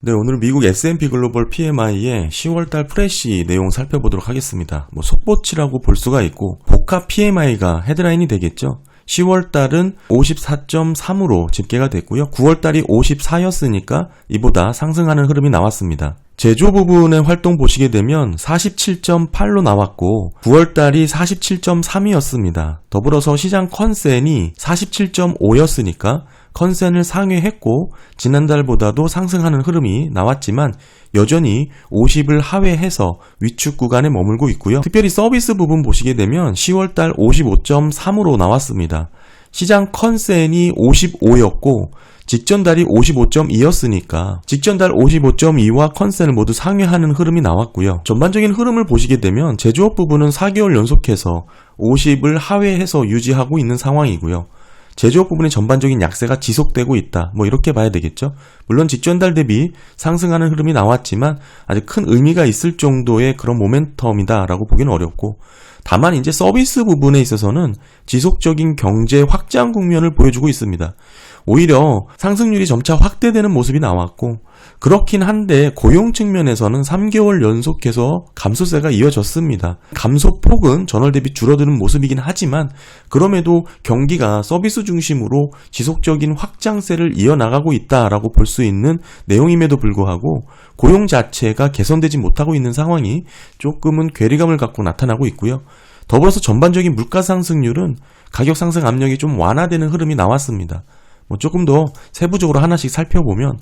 네, 오늘 미국 S&P 글로벌 PMI의 10월달 프레시 내용 살펴보도록 하겠습니다. 속보치라고 볼 수가 있고 복합 PMI가 헤드라인이 되겠죠. 10월달은 54.3으로 집계가 됐고요. 9월달이 54였으니까 이보다 상승하는 흐름이 나왔습니다. 제조 부분의 활동 보시게 되면 47.8로 나왔고 9월달이 47.3이었습니다. 더불어서 시장 컨센이 47.5였으니까 컨센을 상회했고 지난달보다도 상승하는 흐름이 나왔지만 여전히 50을 하회해서 위축 구간에 머물고 있고요. 특별히 서비스 부분 보시게 되면 10월달 55.3으로 나왔습니다. 시장 컨센이 55였고 직전달이 55.2였으니까 직전달 55.2와 컨센을 모두 상회하는 흐름이 나왔고요. 전반적인 흐름을 보시게 되면 제조업 부분은 4개월 연속해서 50을 하회해서 유지하고 있는 상황이고요. 제조업 부분의 전반적인 약세가 지속되고 있다. 이렇게 봐야 되겠죠. 물론 직전달 대비 상승하는 흐름이 나왔지만 아직 큰 의미가 있을 정도의 그런 모멘텀이다라고 보기는 어렵고 다만 이제 서비스 부분에 있어서는 지속적인 경제 확장 국면을 보여주고 있습니다. 오히려 상승률이 점차 확대되는 모습이 나왔고 그렇긴 한데 고용 측면에서는 3개월 연속해서 감소세가 이어졌습니다. 감소폭은 전월 대비 줄어드는 모습이긴 하지만 그럼에도 경기가 서비스 중심으로 지속적인 확장세를 이어나가고 있다라고 볼 수 있는 내용임에도 불구하고 고용 자체가 개선되지 못하고 있는 상황이 조금은 괴리감을 갖고 나타나고 있고요. 더불어서 전반적인 물가 상승률은 가격 상승 압력이 좀 완화되는 흐름이 나왔습니다. 조금 더 세부적으로 하나씩 살펴보면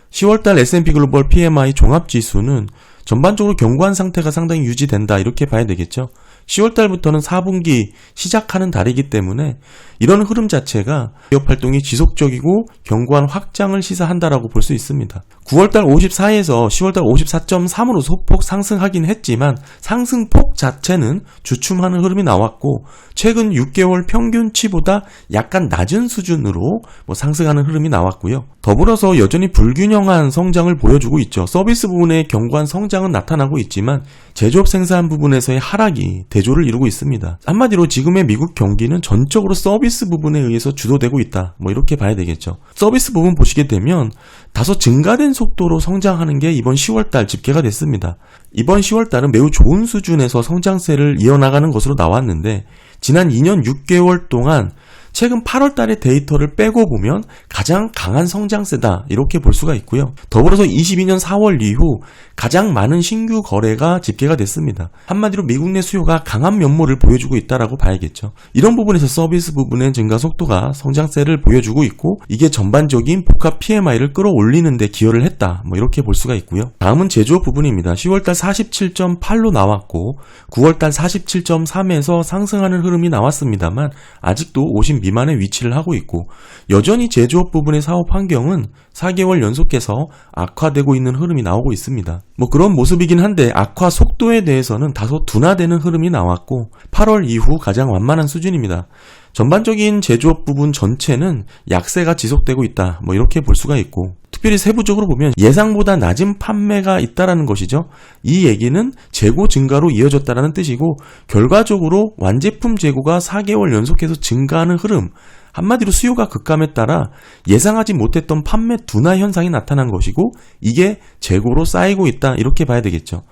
10월달 S&P 글로벌 PMI 종합지수는 전반적으로 견고한 상태가 상당히 유지된다 이렇게 봐야 되겠죠. 10월달부터는 4분기 시작하는 달이기 때문에 이런 흐름 자체가 기업 활동이 지속적이고 견고한 확장을 시사한다라고 볼 수 있습니다. 9월달 54에서 10월달 54.3으로 소폭 상승하긴 했지만 상승폭 자체는 주춤하는 흐름이 나왔고 최근 6개월 평균치보다 약간 낮은 수준으로 상승하는 흐름이 나왔고요. 더불어서 여전히 불균형한 성장을 보여주고 있죠. 서비스 부분의 견고한 성장은 나타나고 있지만 제조업 생산 부분에서의 하락이 대조를 이루고 있습니다. 한마디로 지금의 미국 경기는 전적으로 서비스 부분에 의해서 주도되고 있다. 이렇게 봐야 되겠죠. 서비스 부분 보시게 되면 다소 증가된 속도로 성장하는 게 이번 10월달 집계가 됐습니다. 이번 10월달은 매우 좋은 수준에서 성장세를 이어나가는 것으로 나왔는데 지난 2년 6개월 동안 최근 8월달의 데이터를 빼고 보면 가장 강한 성장세다 이렇게 볼 수가 있고요. 더불어서 22년 4월 이후 가장 많은 신규 거래가 집계가 됐습니다. 한마디로 미국 내 수요가 강한 면모를 보여주고 있다라고 봐야겠죠. 이런 부분에서 서비스 부분의 증가 속도가 성장세를 보여주고 있고 이게 전반적인 복합 PMI를 끌어올리는 데 기여를 했다 이렇게 볼 수가 있고요. 다음은 제조업 부분입니다. 10월달 47.8로 나왔고 9월달 47.3에서 상승하는 흐름이 나왔습니다만 아직도 50 미만의 위치를 하고 있고 여전히 제조업 부분의 사업 환경은 4개월 연속해서 악화되고 있는 흐름이 나오고 있습니다. 그런 모습이긴 한데 악화 속도에 대해서는 다소 둔화되는 흐름이 나왔고 8월 이후 가장 완만한 수준입니다. 전반적인 제조업 부분 전체는 약세가 지속되고 있다 이렇게 볼 수가 있고 특별히 세부적으로 보면 예상보다 낮은 판매가 있다라는 것이죠. 이 얘기는 재고 증가로 이어졌다라는 뜻이고 결과적으로 완제품 재고가 4개월 연속해서 증가하는 흐름 한마디로 수요가 급감에 따라 예상하지 못했던 판매 둔화 현상이 나타난 것이고 이게 재고로 쌓이고 있다 이렇게 봐야 되겠죠.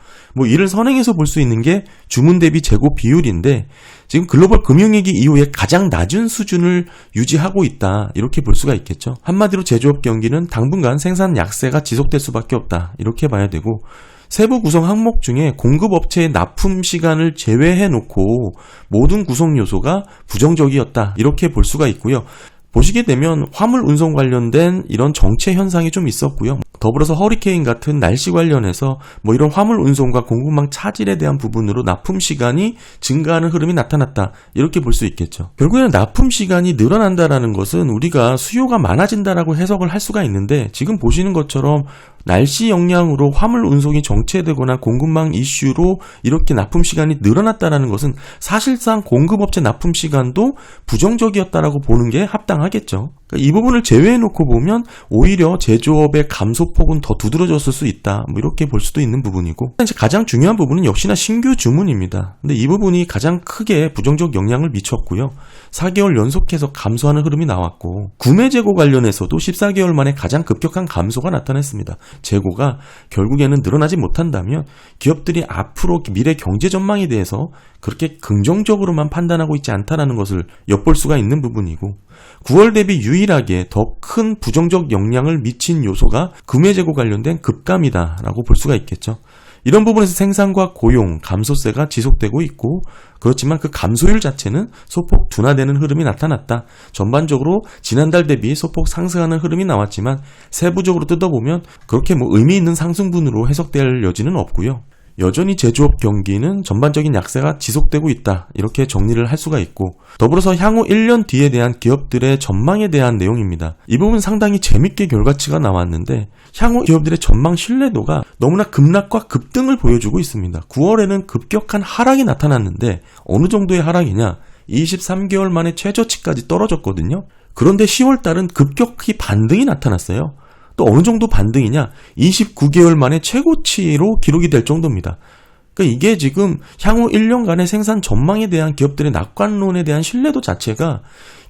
이를 선행해서 볼 수 있는 게 주문 대비 재고 비율인데 지금 글로벌 금융위기 이후에 가장 낮은 수준을 유지하고 있다 이렇게 볼 수가 있겠죠. 한마디로 제조업 경기는 당분간 생산 약세가 지속될 수밖에 없다 이렇게 봐야 되고 세부 구성 항목 중에 공급업체의 납품 시간을 제외해 놓고 모든 구성 요소가 부정적이었다 이렇게 볼 수가 있고요. 보시게 되면 화물 운송 관련된 이런 정체 현상이 좀 있었고요. 더불어서 허리케인 같은 날씨 관련해서 이런 화물 운송과 공급망 차질에 대한 부분으로 납품 시간이 증가하는 흐름이 나타났다 이렇게 볼 수 있겠죠. 결국에는 납품 시간이 늘어난다라는 것은 우리가 수요가 많아진다라고 해석을 할 수가 있는데 지금 보시는 것처럼 날씨 영향으로 화물 운송이 정체되거나 공급망 이슈로 이렇게 납품 시간이 늘어났다는 것은 사실상 공급업체 납품 시간도 부정적이었다라고 보는 게 합당하겠죠. 그러니까 이 부분을 제외해놓고 보면 오히려 제조업의 감소폭은 더 두드러졌을 수 있다. 뭐 이렇게 볼 수도 있는 부분이고, 이제 가장 중요한 부분은 역시나 신규 주문입니다. 근데 이 부분이 가장 크게 부정적 영향을 미쳤고요. 4개월 연속해서 감소하는 흐름이 나왔고, 구매 재고 관련해서도 14개월 만에 가장 급격한 감소가 나타났습니다. 재고가 결국에는 늘어나지 못한다면 기업들이 앞으로 미래 경제 전망에 대해서 그렇게 긍정적으로만 판단하고 있지 않다는 것을 엿볼 수가 있는 부분이고, 9월 대비 유일하게 더 큰 부정적 영향을 미친 요소가 구매 재고 관련된 급감이다라고 볼 수가 있겠죠. 이런 부분에서 생산과 고용, 감소세가 지속되고 있고, 그렇지만 그 감소율 자체는 소폭 둔화되는 흐름이 나타났다. 전반적으로 지난달 대비 소폭 상승하는 흐름이 나왔지만 세부적으로 뜯어보면 그렇게 의미 있는 상승분으로 해석될 여지는 없고요. 여전히 제조업 경기는 전반적인 약세가 지속되고 있다. 이렇게 정리를 할 수가 있고, 더불어서 향후 1년 뒤에 대한 기업들의 전망에 대한 내용입니다. 이 부분 상당히 재밌게 결과치가 나왔는데, 향후 기업들의 전망 신뢰도가 너무나 급락과 급등을 보여주고 있습니다. 9월에는 급격한 하락이 나타났는데 어느 정도의 하락이냐? 23개월 만에 최저치까지 떨어졌거든요. 그런데 10월 달은 급격히 반등이 나타났어요. 또 어느 정도 반등이냐? 29개월 만에 최고치로 기록이 될 정도입니다. 그러니까 이게 지금 향후 1년간의 생산 전망에 대한 기업들의 낙관론에 대한 신뢰도 자체가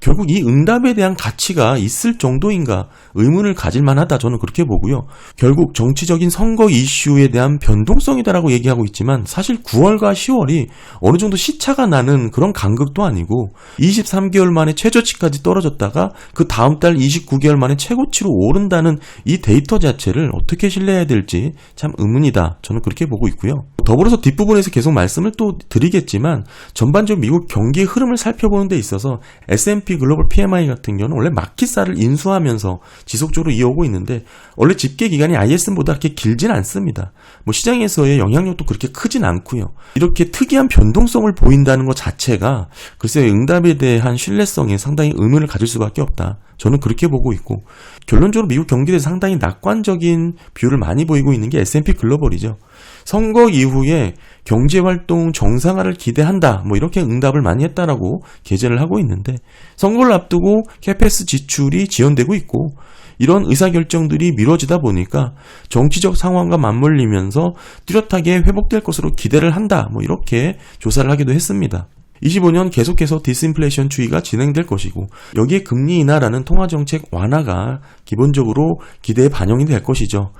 결국 이 응답에 대한 가치가 있을 정도인가 의문을 가질 만하다, 저는 그렇게 보고요. 결국 정치적인 선거 이슈에 대한 변동성이다라고 얘기하고 있지만 사실 9월과 10월이 어느 정도 시차가 나는 그런 간극도 아니고 23개월 만에 최저치까지 떨어졌다가 그 다음 달 29개월 만에 최고치로 오른다는 이 데이터 자체를 어떻게 신뢰해야 될지 참 의문이다, 저는 그렇게 보고 있고요. 더불어서 뒷부분에서 계속 말씀을 또 드리겠지만 전반적으로 미국 경기의 흐름을 살펴보는 데 있어서 S&P 글로벌 PMI 같은 경우는 원래 마켓사를 인수하면서 지속적으로 이어오고 있는데 원래 집계 기간이 ISM보다 그렇게 길진 않습니다. 시장에서의 영향력도 그렇게 크진 않고요. 이렇게 특이한 변동성을 보인다는 것 자체가 글쎄요, 응답에 대한 신뢰성에 상당히 의문을 가질 수밖에 없다. 저는 그렇게 보고 있고, 결론적으로 미국 경기에 대해서 상당히 낙관적인 뷰를 많이 보이고 있는 게 S&P 글로벌이죠. 선거 이후에 경제활동 정상화를 기대한다, 이렇게 응답을 많이 했다라고 게재를 하고 있는데, 선거를 앞두고 캐페스 지출이 지연되고 있고, 이런 의사결정들이 미뤄지다 보니까 정치적 상황과 맞물리면서 뚜렷하게 회복될 것으로 기대를 한다, 이렇게 조사를 하기도 했습니다. 25년 계속해서 디스인플레이션 추이가 진행될 것이고, 여기에 금리 인하라는 통화정책 완화가 기본적으로 기대에 반영이 될 것이죠.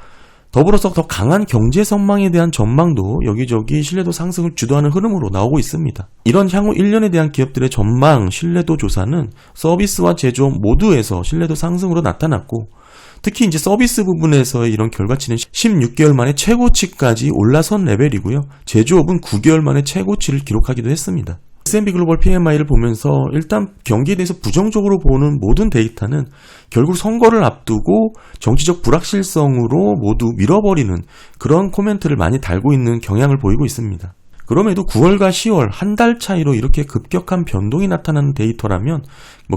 더불어서 더 강한 경제 전망에 대한 전망도 여기저기 신뢰도 상승을 주도하는 흐름으로 나오고 있습니다. 이런 향후 1년에 대한 기업들의 전망 신뢰도 조사는 서비스와 제조업 모두에서 신뢰도 상승으로 나타났고, 특히 이제 서비스 부분에서의 이런 결과치는 16개월 만에 최고치까지 올라선 레벨이고요. 제조업은 9개월 만에 최고치를 기록하기도 했습니다. S&P 글로벌 PMI를 보면서 일단 경기에 대해서 부정적으로 보는 모든 데이터는 결국 선거를 앞두고 정치적 불확실성으로 모두 밀어버리는 그런 코멘트를 많이 달고 있는 경향을 보이고 있습니다. 그럼에도 9월과 10월 한 달 차이로 이렇게 급격한 변동이 나타나는 데이터라면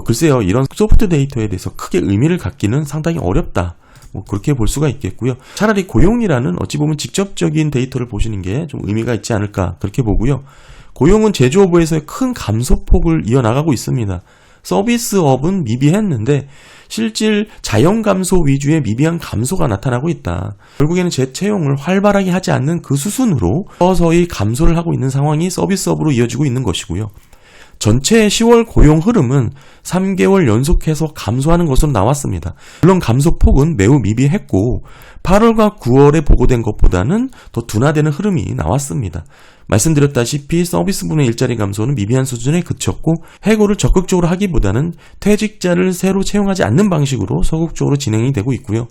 글쎄요, 이런 소프트 데이터에 대해서 크게 의미를 갖기는 상당히 어렵다. 그렇게 볼 수가 있겠고요. 차라리 고용이라는 어찌 보면 직접적인 데이터를 보시는 게 좀 의미가 있지 않을까, 그렇게 보고요. 고용은 제조업에서의 큰 감소폭을 이어나가고 있습니다. 서비스업은 미비했는데 실질 자연 감소 위주의 미비한 감소가 나타나고 있다. 결국에는 재채용을 활발하게 하지 않는 그 수순으로 서서히 감소를 하고 있는 상황이 서비스업으로 이어지고 있는 것이고요. 전체 10월 고용 흐름은 3개월 연속해서 감소하는 것으로 나왔습니다. 물론 감소폭은 매우 미비했고 8월과 9월에 보고된 것보다는 더 둔화되는 흐름이 나왔습니다. 말씀드렸다시피 서비스 분의 일자리 감소는 미비한 수준에 그쳤고 해고를 적극적으로 하기보다는 퇴직자를 새로 채용하지 않는 방식으로 소극적으로 진행이 되고 있고요.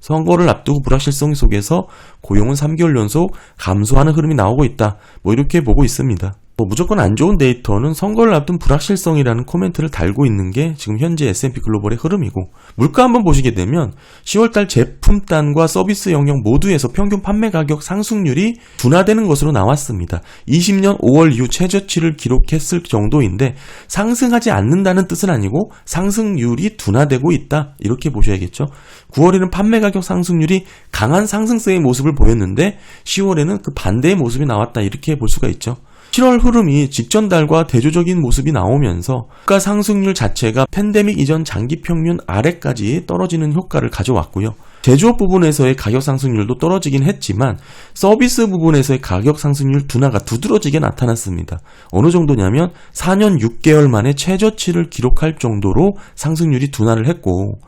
선거를 앞두고 불확실성 속에서 고용은 3개월 연속 감소하는 흐름이 나오고 있다. 이렇게 보고 있습니다. 무조건 안 좋은 데이터는 선거를 앞둔 불확실성이라는 코멘트를 달고 있는 게 지금 현재 S&P 글로벌의 흐름이고, 물가 한번 보시게 되면 10월달 제품단과 서비스 영역 모두에서 평균 판매 가격 상승률이 둔화되는 것으로 나왔습니다. 20년 5월 이후 최저치를 기록했을 정도인데 상승하지 않는다는 뜻은 아니고 상승률이 둔화되고 있다, 이렇게 보셔야겠죠. 9월에는 판매 가격 상승률이 강한 상승세의 모습을 보였는데 10월에는 그 반대의 모습이 나왔다, 이렇게 볼 수가 있죠. 7월 흐름이 직전 달과 대조적인 모습이 나오면서 주가 상승률 자체가 팬데믹 이전 장기 평균 아래까지 떨어지는 효과를 가져왔고요. 제조업 부분에서의 가격 상승률도 떨어지긴 했지만 서비스 부분에서의 가격 상승률 둔화가 두드러지게 나타났습니다. 어느 정도냐면 4년 6개월 만에 최저치를 기록할 정도로 상승률이 둔화를 했고,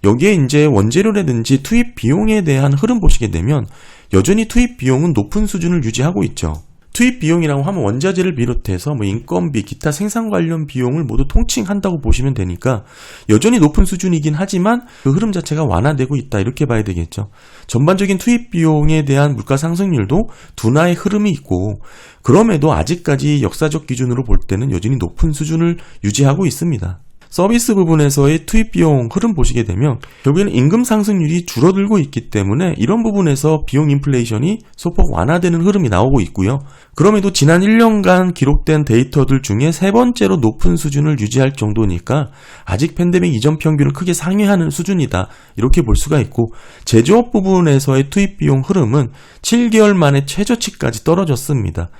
여기에 이제 원재료라든지 투입 비용에 대한 흐름 보시게 되면 여전히 투입 비용은 높은 수준을 유지하고 있죠. 투입 비용이라고 하면 원자재를 비롯해서 인건비, 기타 생산 관련 비용을 모두 통칭한다고 보시면 되니까 여전히 높은 수준이긴 하지만 그 흐름 자체가 완화되고 있다, 이렇게 봐야 되겠죠. 전반적인 투입 비용에 대한 물가 상승률도 둔화의 흐름이 있고, 그럼에도 아직까지 역사적 기준으로 볼 때는 여전히 높은 수준을 유지하고 있습니다. 서비스 부분에서의 투입 비용 흐름 보시게 되면 결국에는 임금 상승률이 줄어들고 있기 때문에 이런 부분에서 비용 인플레이션이 소폭 완화되는 흐름이 나오고 있고요. 그럼에도 지난 1년간 기록된 데이터들 중에 세 번째로 높은 수준을 유지할 정도니까 아직 팬데믹 이전 평균을 크게 상회하는 수준이다, 이렇게 볼 수가 있고, 제조업 부분에서의 투입 비용 흐름은 7개월 만에 최저치까지 떨어졌습니다.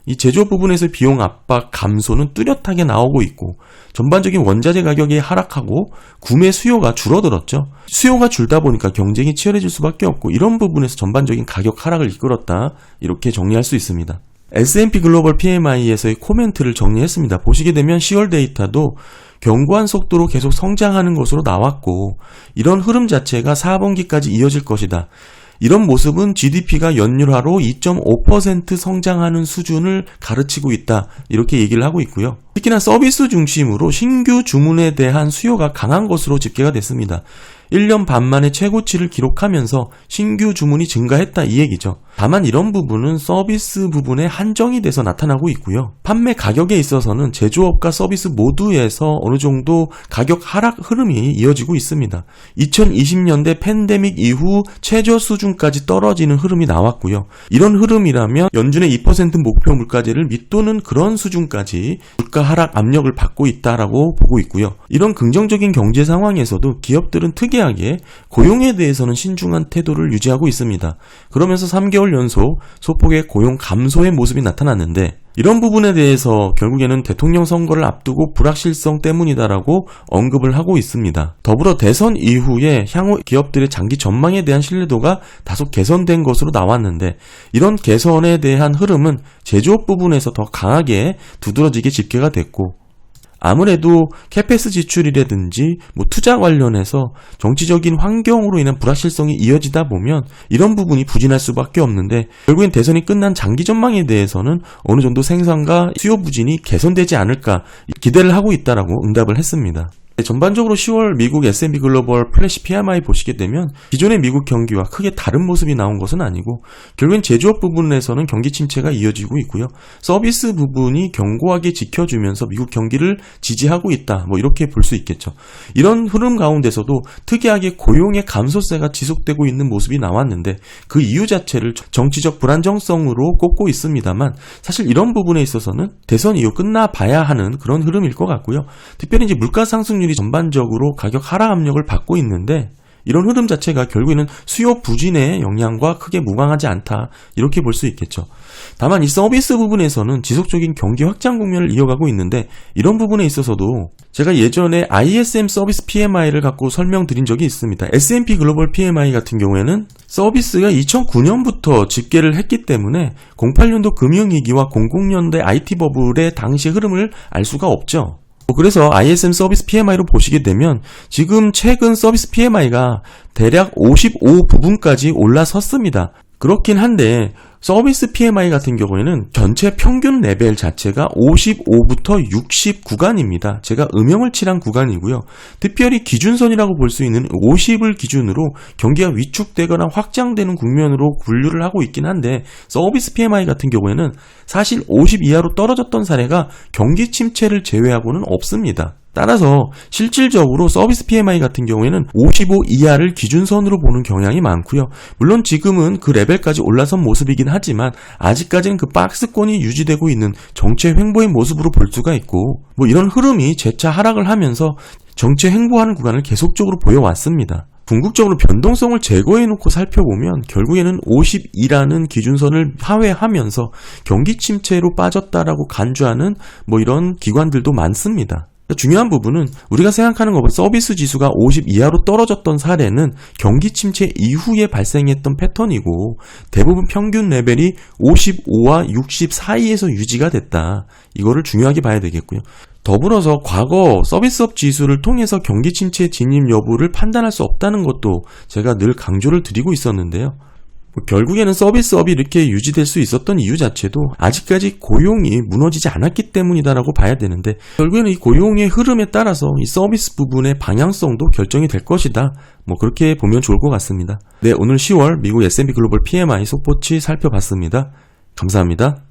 이 제조업 부분에서 비용 압박 감소는 뚜렷하게 나오고 있고, 전반적인 원자재 가격이 하락하고 구매 수요가 줄어들었죠. 수요가 줄다 보니까 경쟁이 치열해질 수밖에 없고, 이런 부분에서 전반적인 가격 하락을 이끌었다, 이렇게 정리할 수 있습니다. S&P 글로벌 PMI에서의 코멘트를 정리했습니다. 보시게 되면 10월 데이터도 견고한 속도로 계속 성장하는 것으로 나왔고, 이런 흐름 자체가 4분기까지 이어질 것이다. 이런 모습은 GDP가 연율화로 2.5% 성장하는 수준을 가르치고 있다, 이렇게 얘기를 하고 있고요. 특히나 서비스 중심으로 신규 주문에 대한 수요가 강한 것으로 집계가 됐습니다. 1년 반 만에 최고치를 기록하면서 신규 주문이 증가했다, 이 얘기죠. 다만 이런 부분은 서비스 부분에 한정이 돼서 나타나고 있고요. 판매 가격에 있어서는 제조업과 서비스 모두에서 어느 정도 가격 하락 흐름이 이어지고 있습니다. 2020년대 팬데믹 이후 최저 수준까지 떨어지는 흐름이 나왔고요. 이런 흐름이라면 연준의 2% 목표 물가제를 밑도는 그런 수준까지 물가 하락 압력을 받고 있다라고 보고 있고요. 이런 긍정적인 경제 상황에서도 기업들은 특이하게 고용에 대해서는 신중한 태도를 유지하고 있습니다. 그러면서 3개월 연속 소폭의 고용 감소의 모습이 나타났는데, 이런 부분에 대해서 결국에는 대통령 선거를 앞두고 불확실성 때문이다라고 언급을 하고 있습니다. 더불어 대선 이후에 향후 기업들의 장기 전망에 대한 신뢰도가 다소 개선된 것으로 나왔는데, 이런 개선에 대한 흐름은 제조업 부분에서 더 강하게 두드러지게 집계가 됐고, 아무래도 캐페스 지출이라든지 투자 관련해서 정치적인 환경으로 인한 불확실성이 이어지다 보면 이런 부분이 부진할 수밖에 없는데, 결국엔 대선이 끝난 장기 전망에 대해서는 어느 정도 생산과 수요 부진이 개선되지 않을까 기대를 하고 있다라고 응답을 했습니다. 전반적으로 10월 미국 S&P 글로벌 플래시 PMI 보시게 되면 기존의 미국 경기와 크게 다른 모습이 나온 것은 아니고, 결국엔 제조업 부분에서는 경기 침체가 이어지고 있고요. 서비스 부분이 견고하게 지켜주면서 미국 경기를 지지하고 있다, 이렇게 볼 수 있겠죠. 이런 흐름 가운데서도 특이하게 고용의 감소세가 지속되고 있는 모습이 나왔는데, 그 이유 자체를 정치적 불안정성으로 꼽고 있습니다만, 사실 이런 부분에 있어서는 대선 이후 끝나봐야 하는 그런 흐름일 것 같고요. 특별히 이제 물가 상승률 전반적으로 가격 하락 압력을 받고 있는데, 이런 흐름 자체가 결국에는 수요 부진의 영향과 크게 무관하지 않다, 이렇게 볼 수 있겠죠. 다만 이 서비스 부분에서는 지속적인 경기 확장 국면을 이어가고 있는데, 이런 부분에 있어서도 제가 예전에 ISM 서비스 PMI를 갖고 설명드린 적이 있습니다. S&P 글로벌 PMI 같은 경우에는 서비스가 2009년부터 집계를 했기 때문에 08년도 금융위기와 00년대 IT 버블의 당시 흐름을 알 수가 없죠. 그래서 ISM 서비스 PMI로 보시게 되면 지금 최근 서비스 PMI가 대략 55 부분까지 올라섰습니다. 그렇긴 한데 서비스 PMI 같은 경우에는 전체 평균 레벨 자체가 55부터 60 구간입니다. 제가 음영을 칠한 구간이고요. 특별히 기준선이라고 볼 수 있는 50을 기준으로 경기가 위축되거나 확장되는 국면으로 분류를 하고 있긴 한데, 서비스 PMI 같은 경우에는 사실 50 이하로 떨어졌던 사례가 경기 침체를 제외하고는 없습니다. 따라서 실질적으로 서비스 PMI 같은 경우에는 55 이하를 기준선으로 보는 경향이 많고요. 물론 지금은 그 레벨까지 올라선 모습이긴 하지만 아직까지는 그 박스권이 유지되고 있는 정체 횡보의 모습으로 볼 수가 있고, 이런 흐름이 재차 하락을 하면서 정체 횡보하는 구간을 계속적으로 보여왔습니다. 궁극적으로 변동성을 제거해놓고 살펴보면 결국에는 52라는 기준선을 하회하면서 경기 침체로 빠졌다라고 간주하는 뭐 이런 기관들도 많습니다. 중요한 부분은 우리가 생각하는 것보다 서비스 지수가 50 이하로 떨어졌던 사례는 경기 침체 이후에 발생했던 패턴이고 대부분 평균 레벨이 55와 60 사이에서 유지가 됐다. 이거를 중요하게 봐야 되겠고요. 더불어서 과거 서비스업 지수를 통해서 경기 침체 진입 여부를 판단할 수 없다는 것도 제가 늘 강조를 드리고 있었는데요. 결국에는 서비스업이 이렇게 유지될 수 있었던 이유 자체도 아직까지 고용이 무너지지 않았기 때문이다라고 봐야 되는데 결국에는 이 고용의 흐름에 따라서 이 서비스 부분의 방향성도 결정이 될 것이다. 뭐 그렇게 보면 좋을 것 같습니다. 네, 오늘 10월 미국 S&P 글로벌 PMI 속보치 살펴봤습니다. 감사합니다.